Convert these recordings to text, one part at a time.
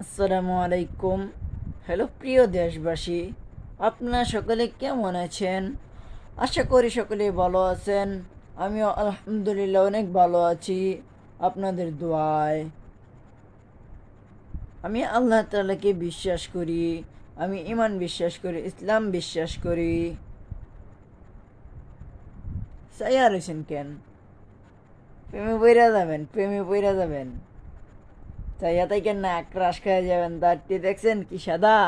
আসসালামু আলাইকুম। হ্যালো প্রিয় দেশবাসী, আপনারা সকলে কেমন আছেন? আশা করি সকলে ভালো আছেন। আমিও আলহামদুলিল্লাহ অনেক ভালো আছি আপনাদের দোয়ায়। আমি আল্লাহ তাআলাকে বিশ্বাস করি, আমি ইমান বিশ্বাস করি, ইসলাম বিশ্বাস করি। চাইয়া রয়েছেন কেন? প্রেমে পইরা যাবেন। চাইয়া তাই কেন না, ক্রাশ খেয়ে যাবেন। তারটি দেখছেন কি সাদা?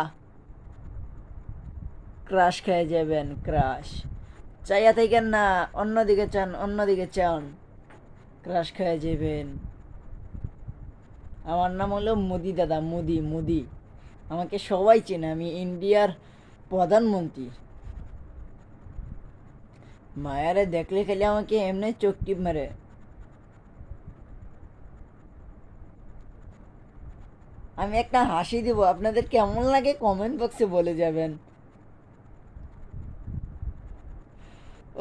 ক্রাশ খেয়ে যাবেন, ক্রাশ। চাইয়া থাকেন না, অন্যদিকে চান, ক্রাশ খেয়ে যাবেন। আমার নাম হলো মোদি দাদা, মোদি মোদি। আমাকে সবাই চেনে, আমি ইন্ডিয়ার প্রধানমন্ত্রী। মায়ারে দেখলে খালি আমাকে এমনি চোখ টিপ মারে। আমি একটা হাসি দিব, আপনাদের কেমন লাগে কমেন্ট বক্সে বলে যাবেন।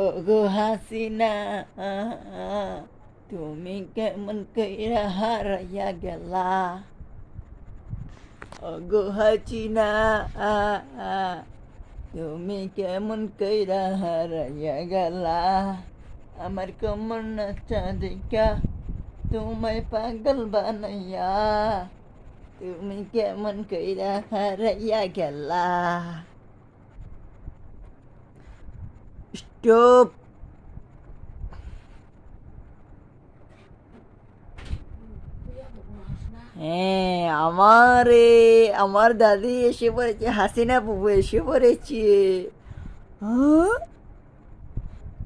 ও গো হাসিনা, তুমি কেমন কইরা হারাইয়া গেলা। ও গো হাসিনা, তুমি কেমন কইরা হারাইয়া গেলা। আমার কমর নাচা দেখা তোমায় পাগল বানাইয়া, তুমি কেমন কইরা হারাইয়া গেলা। স্টপ। হ্যাঁ, আমার দাদি এসে পড়েছে, হাসিনা বুবু এসে পড়েছে। হ্যাঁ?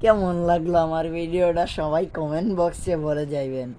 কেমন লাগলো আমার ভিডিওটা সবাই কমেন্ট বক্সে বলে যাইবেন।